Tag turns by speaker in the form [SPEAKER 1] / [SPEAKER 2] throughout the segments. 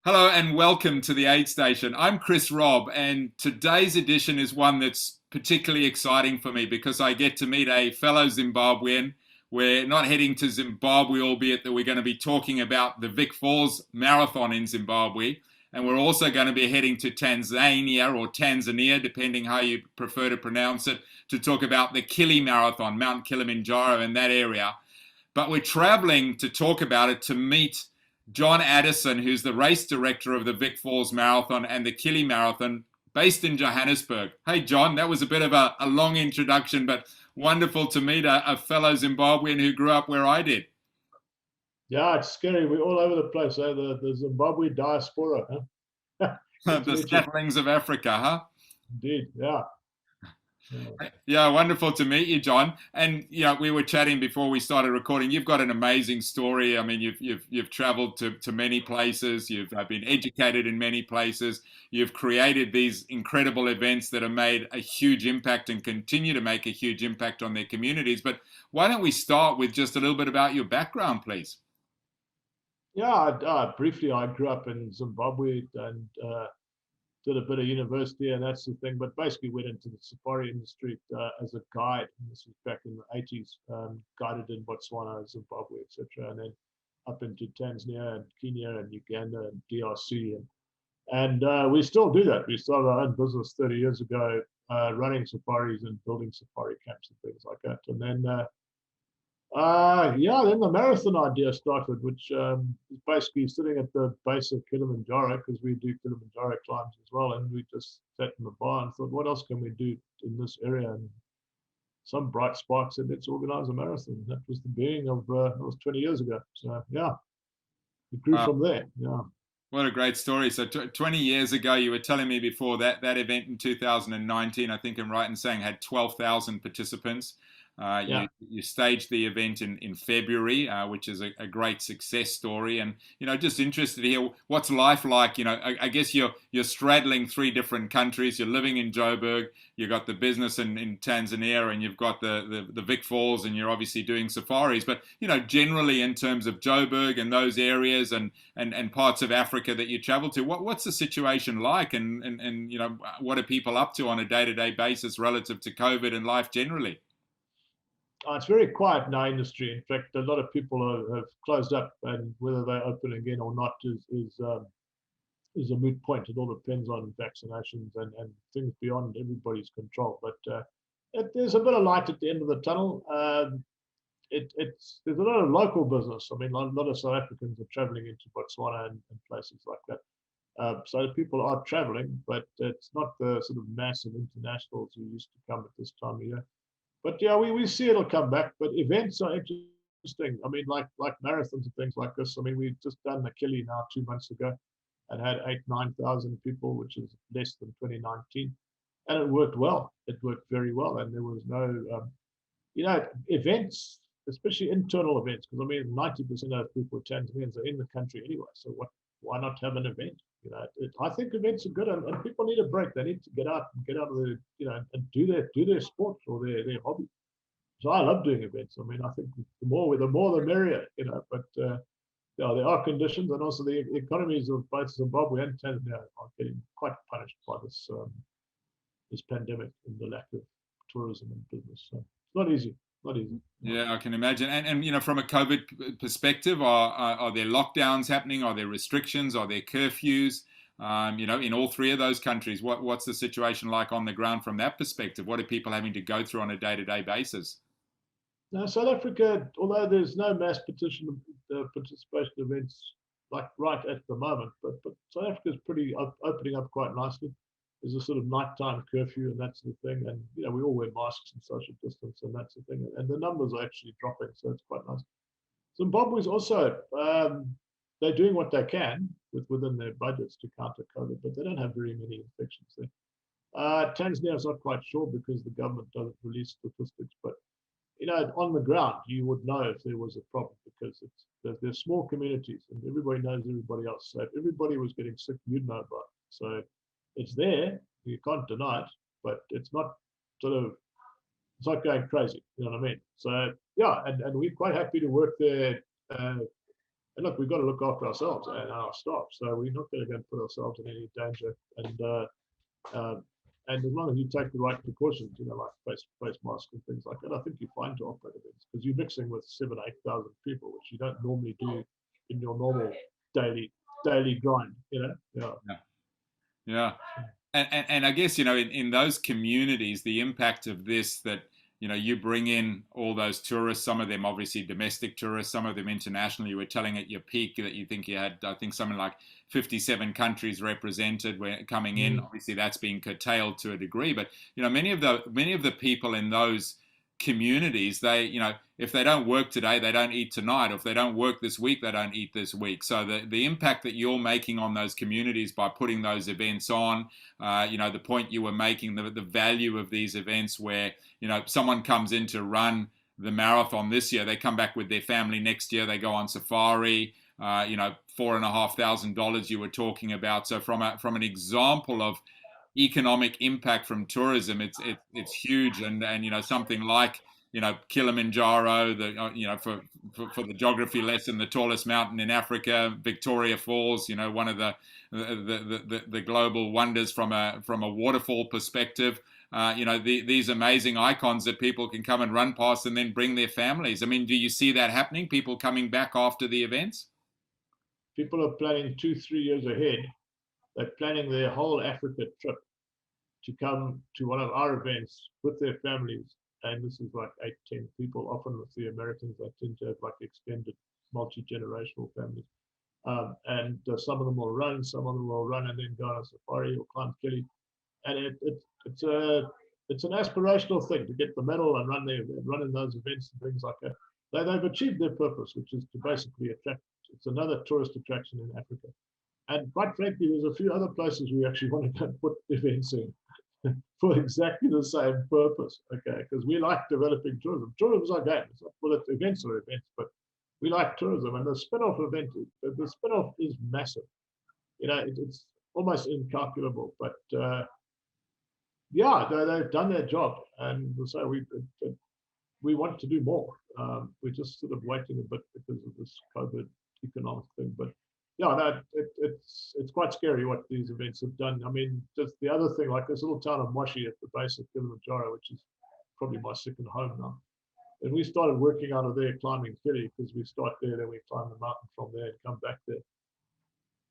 [SPEAKER 1] Hello and welcome to the Aid Station. I'm Chris Robb, and today's edition is one that's particularly exciting for me because I get to meet a fellow Zimbabwean. We're not heading to Zimbabwe, albeit that we're going to be talking about the Vic Falls Marathon in Zimbabwe. And we're also going to be heading to Tanzania or Tanzania, depending how you prefer to pronounce it, to talk about the Kili Marathon, Mount Kilimanjaro, in that area. But we're traveling to talk about it to meet John Addison, who's the race director of the Vic Falls Marathon and the Kili Marathon, based in Johannesburg. Hey, John, that was a bit of a long introduction, but wonderful to meet a fellow Zimbabwean who grew up where I did.
[SPEAKER 2] Yeah, it's scary. We're all over the place. The Zimbabwe diaspora. Huh? Good to
[SPEAKER 1] The
[SPEAKER 2] meet you.
[SPEAKER 1] scatterings of Africa, huh?
[SPEAKER 2] Indeed. Yeah. Yeah.
[SPEAKER 1] Yeah, wonderful to meet you, John. And we were chatting before we started recording. You've got an amazing story. I mean, you've travelled to many places. You've been educated in many places. You've created these incredible events that have made a huge impact and continue to make a huge impact on their communities. But why don't we start with just a little bit about your background, please?
[SPEAKER 2] Yeah. Briefly, I grew up in Zimbabwe and did a bit of university and that's the thing. But basically, went into the safari industry as a guide. And this was back in the 80s. Guided in Botswana, Zimbabwe, etc., and then up into Tanzania and Kenya and Uganda and DRC and we still do that. We started our own business 30 years ago, running safaris and building safari camps and things like that. And then the marathon idea started, which is basically sitting at the base of Kilimanjaro because we do Kilimanjaro climbs as well. And we just sat in the bar and thought, what else can we do in this area? And some bright spark said, let's organize a marathon. That was the beginning of, that was 20 years ago. So yeah, it grew from there. Yeah.
[SPEAKER 1] What a great story. So 20 years ago, you were telling me before that event in 2019, I think I'm right in saying, had 12,000 participants.
[SPEAKER 2] Yeah.
[SPEAKER 1] You staged the event in February, which is a great success story. And just interested to hear what's life like. I guess you're straddling three different countries. You're living in Joburg. You've got the business in Tanzania, and you've got the Vic Falls, and you're obviously doing safaris. But generally in terms of Joburg and those areas and parts of Africa that you travel to, what's the situation like, and what are people up to on a day-to-day basis relative to COVID and life generally?
[SPEAKER 2] It's very quiet in our industry. In fact, a lot of people have closed up, and whether they open again or not is a moot point. It all depends on vaccinations and things beyond everybody's control. But there's a bit of light at the end of the tunnel. There's a lot of local business. I mean, a lot of South Africans are traveling into Botswana and places like that. So people are traveling, but it's not the sort of massive internationals who used to come at this time of year. But yeah, we see it'll come back. But events are interesting. I mean, like marathons and things like this. I mean, we've just done the Kili now 2 months ago and had 9,000 people, which is less than 2019. And it worked well. It worked very well. And there was no, events, especially internal events, because I mean, 90% of people, Tanzanians, are in the country anyway. So why not have an event? I think events are good, and people need a break. They need to get out of the, and do their sport or their hobby. So I love doing events. I mean, I think the more the merrier, But there are conditions, and also the economies of both Zimbabwe and Tanzania are getting quite punished by this pandemic and the lack of tourism and business. So it's not easy. Not easy.
[SPEAKER 1] Yeah, I can imagine. And from a COVID perspective, are there lockdowns happening? Are there restrictions? Are there curfews? In all three of those countries, what's the situation like on the ground from that perspective? What are people having to go through on a day-to-day basis?
[SPEAKER 2] Now, South Africa, although there's no mass participation events like right at the moment, but South Africa is pretty opening up quite nicely. There's a sort of nighttime curfew, and that's the thing. And we all wear masks and social distance, and that's the thing. And the numbers are actually dropping, so it's quite nice. Zimbabwe is also they're doing what they can within their budgets to counter COVID, but they don't have very many infections there. Tanzania is not quite sure because the government doesn't release statistics, but on the ground, you would know if there was a problem because there's small communities and everybody knows everybody else. So if everybody was getting sick, you'd know about it. So it's there, you can't deny it, but it's not going crazy. You know what I mean? So yeah, and we're quite happy to work there And look, we've got to look after ourselves and our staff. So we're not going to go and put ourselves in any danger. Uh, and as long as you take the right precautions, like face masks and things like that, I think you're fine to operate events because you're mixing with 7,000-8,000 people, which you don't normally do in your normal daily grind. Yeah.
[SPEAKER 1] Yeah. Yeah. And I guess, in those communities, the impact of this, that, you bring in all those tourists, some of them obviously domestic tourists, some of them international. You were telling at your peak that you think you had, I think, something like 57 countries represented were coming in. Obviously, that's being curtailed to a degree, but, many of the people in those communities, they, if they don't work today, they don't eat tonight. Or if they don't work this week, they don't eat this week. So the impact that you're making on those communities by putting those events on, the point you were making, the value of these events where, someone comes in to run the marathon this year, they come back with their family next year, they go on safari, $4,500 you were talking about. So from an example of economic impact from tourism, it's huge. And something like Kilimanjaro, for the geography lesson, the tallest mountain in Africa, Victoria Falls, one of the global wonders from a waterfall perspective. These amazing icons that people can come and run past and then bring their families. I mean, do you see that happening? People coming back after the events?
[SPEAKER 2] People are planning 2-3 years ahead. They're planning their whole Africa trip to come to one of our events with their families. And this is like 8-10 people. Often with the Americans, they tend to have like extended multi-generational families. And some of them will run, some of them will run and then go on a safari or climb Kili. And it's an aspirational thing to get the medal and run in those events and things like that. They've achieved their purpose, which is to basically attract. It's another tourist attraction in Africa. And quite frankly, there's a few other places we actually want to go and put events in for exactly the same purpose, okay? Because we like developing tourism. Tourism is our game. It's not, well, events are events, but we like tourism. And the spin-off event, the spin-off is massive. It's almost incalculable. But yeah, they've done their job. And so we want to do more. We're just sort of waiting a bit because of this COVID economic thing. But yeah, no, it's quite scary what these events have done. I mean, just the other thing, like this little town of Moshi at the base of Kilimanjaro, which is probably my second home now. And we started working out of there, climbing Kili, because we start there, then we climb the mountain from there and come back there.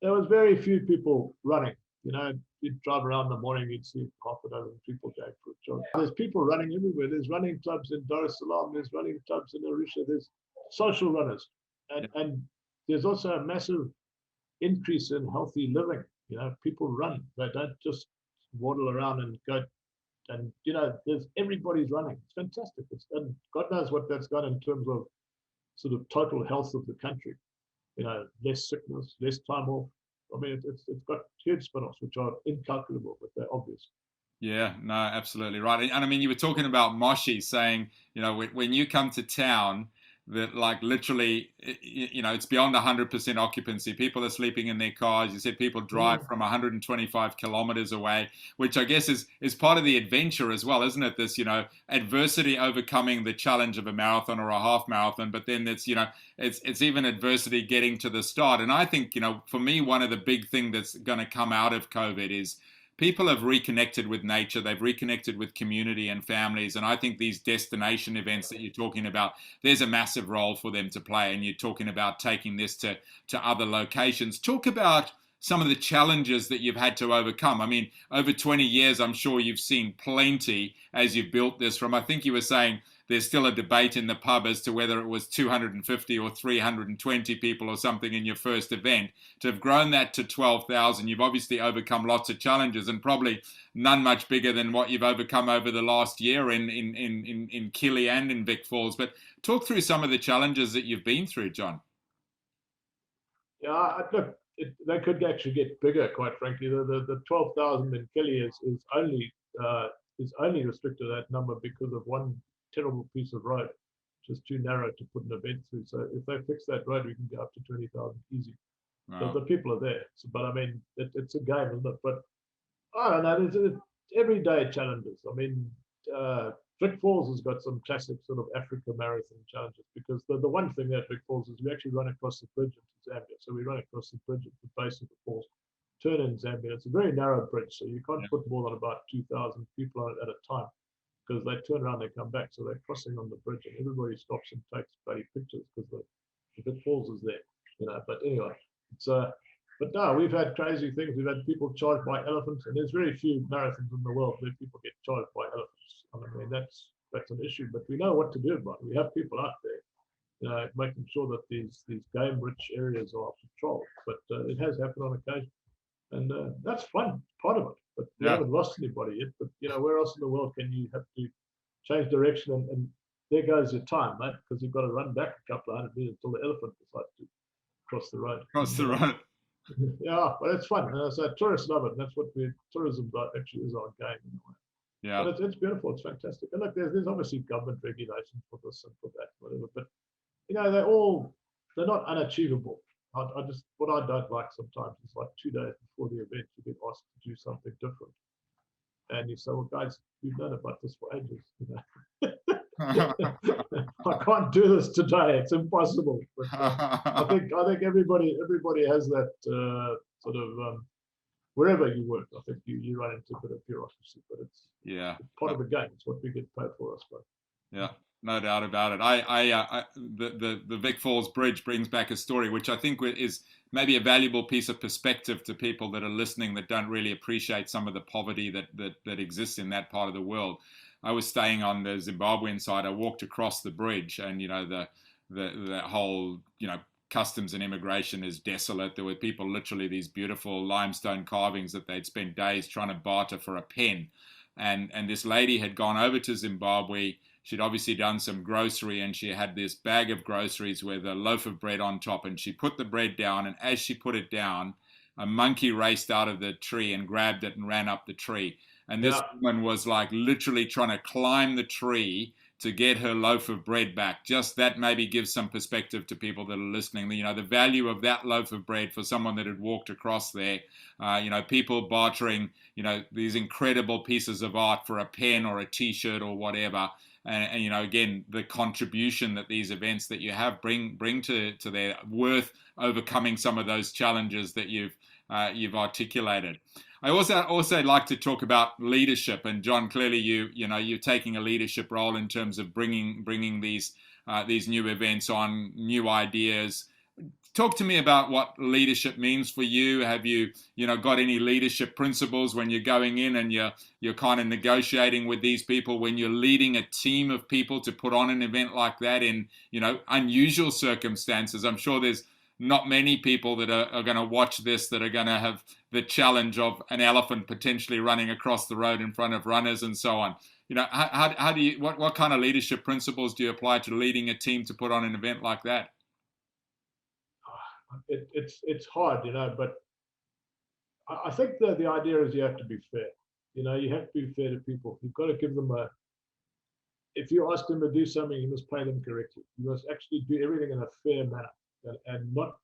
[SPEAKER 2] There was very few people running. You'd drive around in the morning, you'd see half a dozen people going for a jog. There's people running everywhere. There's running clubs in Dar es Salaam. There's running clubs in Arusha. There's social runners. And there's also a massive increase in healthy living. People run. They don't just waddle around and go. And there's everybody's running. It's fantastic. And God knows what that's done in terms of sort of total health of the country. Less sickness, less time off. I mean, it's got huge spin-offs which are incalculable, but they're obvious.
[SPEAKER 1] Yeah, no, absolutely right. And I mean, you were talking about Moshi, saying, when you come to town, that like literally, it's beyond 100% occupancy. People are sleeping in their cars. You said people drive from 125 kilometers away, which I guess is part of the adventure as well, isn't it? This, adversity overcoming the challenge of a marathon or a half marathon, but then it's even adversity getting to the start. And I think, for me, one of the big things that's going to come out of COVID is people have reconnected with nature. They've reconnected with community and families. And I think these destination events that you're talking about, there's a massive role for them to play. And you're talking about taking this to other locations. Talk about some of the challenges that you've had to overcome. I mean, over 20 years, I'm sure you've seen plenty as you've built this from, I think you were saying, there's still a debate in the pub as to whether it was 250 or 320 people or something in your first event. To have grown that to 12,000, you've obviously overcome lots of challenges, and probably none much bigger than what you've overcome over the last year in Kili and in Vic Falls. But talk through some of the challenges that you've been through, John.
[SPEAKER 2] Yeah, look, they could actually get bigger, quite frankly. The 12,000 in Kili is only restricted to that number because of one terrible piece of road, which is too narrow to put an event through. So if they fix that road, we can go up to 20,000 easy. Wow. The people are there. So, but I mean, it's a game, isn't it? But I don't know, there's everyday challenges. I mean, Vic Falls has got some classic sort of Africa marathon challenges, because the one thing at Vic Falls is we actually run across the bridge into Zambia. So we run across the bridge at the base of the falls, turn in Zambia. It's a very narrow bridge, so you can't put more than about 2,000 people on it at a time, because they turn around, they come back. So they're crossing on the bridge, and everybody stops and takes bloody pictures because the Vic Falls is there, you know. But anyway, it's but no, we've had crazy things. We've had people charged by elephants, and there's very few marathons in the world where people get charged by elephants. I mean, that's an issue, but we know what to do about it. We have people out there, you know, making sure that these game-rich areas are patrolled. But it has happened on occasion, and that's fun, part of it. But we haven't lost anybody yet. But you know, where else in the world can you have to change direction, and there goes your time, mate, because you've got to run back a couple of hundred meters until the elephant decides to cross the road.
[SPEAKER 1] Cross the road.
[SPEAKER 2] Yeah, but it's fun. So tourists love it. And that's what tourism actually is our game in a way.
[SPEAKER 1] Yeah,
[SPEAKER 2] but it's beautiful. It's fantastic. And look, there's obviously government regulations for this and for that, whatever. But you know, they're not unachievable. What I don't like sometimes is like 2 days before the event, you get asked to do something different, and you say, "Well, guys, we've known about this for ages. You know, I can't do this today. It's impossible." But, I think everybody has that sort of wherever you work. I think you run into a bit of bureaucracy, but it's part of the game. It's what we get paid for, I suppose.
[SPEAKER 1] Yeah, no doubt about it. The Vic Falls Bridge brings back a story which I think is maybe a valuable piece of perspective to people that are listening that don't really appreciate some of the poverty that exists in that part of the world. I was staying on the Zimbabwean side. I walked across the bridge, and you know the whole customs and immigration is desolate. There were people, literally these beautiful limestone carvings that they'd spent days trying to barter for a pen. And this lady had gone over to Zimbabwe. She'd obviously done some grocery, and she had this bag of groceries with a loaf of bread on top, and she put the bread down, and as she put it down, a monkey raced out of the tree and grabbed it and ran up the tree. And this woman was like literally trying to climb the tree to get her loaf of bread back. Just that maybe gives some perspective to people that are listening. You know, the value of that loaf of bread for someone that had walked across there. People bartering, these incredible pieces of art for a pen or a T-shirt or whatever. And again, the contribution that these events that you have bring to their worth overcoming some of those challenges that you've articulated. I also like to talk about leadership, and John, clearly you're taking a leadership role in terms of bringing these new events on, new ideas. Talk to me about what leadership means for you. Have you got any leadership principles when you're going in and you're kind of negotiating with these people, when you're leading a team of people to put on an event like that in unusual circumstances? I'm sure there's not many people that are going to watch this that are going to have the challenge of an elephant potentially running across the road in front of runners and so on. How do you, what kind of leadership principles do you apply to leading a team to put on an event like that?
[SPEAKER 2] It's hard, but I think that the idea is you have to be fair. You have to be fair to people. You've got to give them if you ask them to do something, you must pay them correctly. You must actually do everything in a fair manner. And not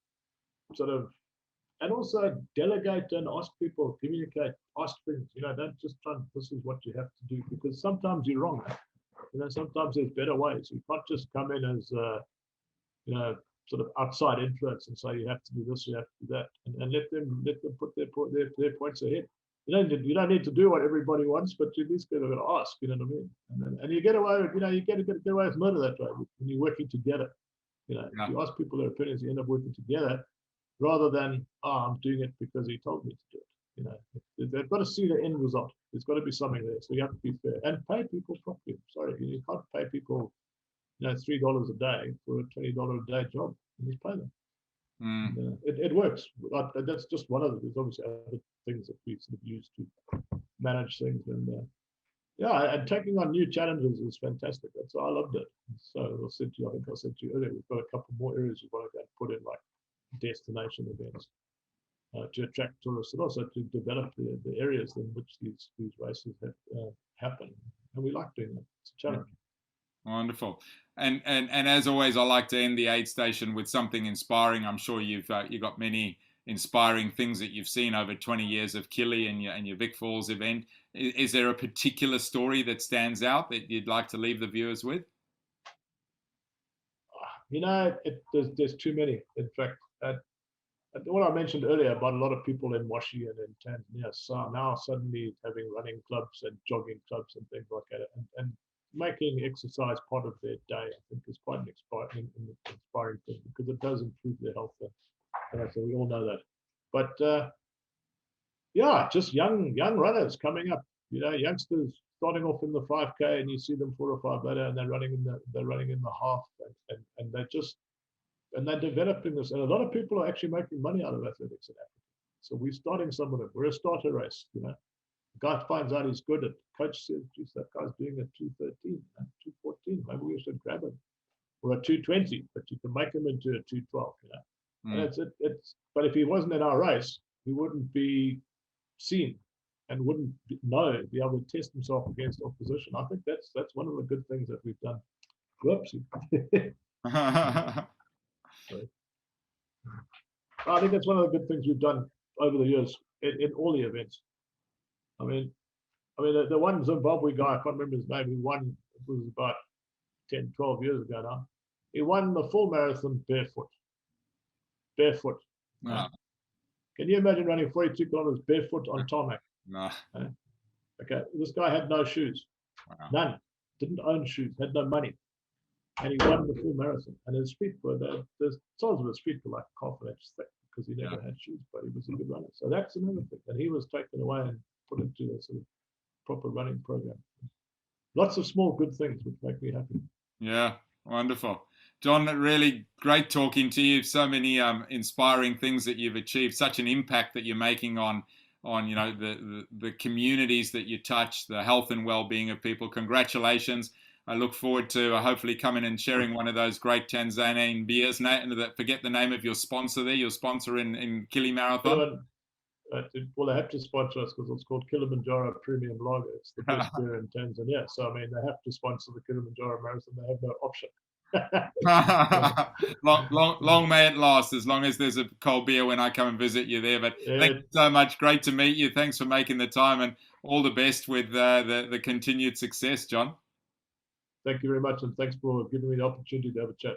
[SPEAKER 2] and also delegate and ask people, communicate, ask things. Don't just try and this is what you have to do, because sometimes you're wrong. Sometimes there's better ways. You can't just come in as sort of outside influence and say you have to do this, you have to do that, and let them put their points ahead. You don't need to do what everybody wants, but you at least got to ask. You know what I mean? And you get away with you get away with murder that way when you're working together. If you ask people their opinions, you end up working together rather than, I'm doing it because he told me to do it. They've got to see the end result. There's got to be something there. So you have to be fair and pay people properly. Sorry, you can't pay people, $3 a day for a $20 a day job. You just pay them. It works. That's just one of them. There's obviously other things that we sort of use to manage things. And taking on new challenges is fantastic. I loved it. So I think I said to you earlier, we've got a couple more areas we want to go and put in, like destination events to attract tourists, and also to develop the areas in which these races have happen. And we like doing that. It's a challenge.
[SPEAKER 1] Wonderful. And as always, I like to end the aid station with something inspiring. I'm sure you've got many inspiring things that you've seen over 20 years of Kili and your Vic Falls event. Is there a particular story that stands out that you'd like to leave the viewers with?
[SPEAKER 2] There's too many. In fact, what I mentioned earlier about a lot of people in Moshi and in Tanzania, so now suddenly having running clubs and jogging clubs and things like that, and making exercise part of their day, I think is quite an inspiring thing, because it does improve their health. So we all know that. But yeah, just young runners coming up. Youngsters starting off in the 5K, and you see them 4 or 5 later, and they're running in the half, and they're developing this. And a lot of people are actually making money out of athletics in Africa. So we're starting some of them. We're a starter race. The guy finds out he's good. Coach says, "Geez, that guy's doing a 2:13, 2:14. Maybe we should grab him." Or a 2:20, but you can make him into a 2:12. And but if he wasn't in our race, he wouldn't be seen and wouldn't be able to test himself against opposition. I think that's one of the good things that we've done. Whoopsie. I think that's one of the good things we've done over the years in all the events. I mean, the one Zimbabwe guy, I can't remember his name, he won, it was about 10, 12 years ago now. He won the full marathon barefoot.
[SPEAKER 1] Wow.
[SPEAKER 2] Can you imagine running 42 kilometers barefoot on tarmac?
[SPEAKER 1] No.
[SPEAKER 2] Okay, this guy had no shoes.
[SPEAKER 1] Wow.
[SPEAKER 2] None. Didn't own shoes, had no money. And he won the full marathon. And his feet were, the size of his feet were like half an inch thick, because he never had shoes, but he was a good runner. So that's another thing. And he was taken away and put into a sort of proper running program. Lots of small good things which make me happy.
[SPEAKER 1] Yeah, wonderful. John, really great talking to you. So many inspiring things that you've achieved, such an impact that you're making on the communities that you touch, the health and well-being of people. Congratulations. I look forward to hopefully coming and sharing one of those great Tanzanian beers. Forget the name of your sponsor there, your sponsor in Kili Marathon.
[SPEAKER 2] Well, they have to sponsor us because it's called Kilimanjaro Premium Lager. It's the best beer in Tanzania. So, I mean, they have to sponsor the Kilimanjaro Marathon. They have no option.
[SPEAKER 1] long may it last, as long as there's a cold beer when I come and visit you there. But thank you so much. Great to meet you. Thanks for making the time, and all the best with the continued success, John.
[SPEAKER 2] Thank you very much, and thanks for giving me the opportunity to have a chat.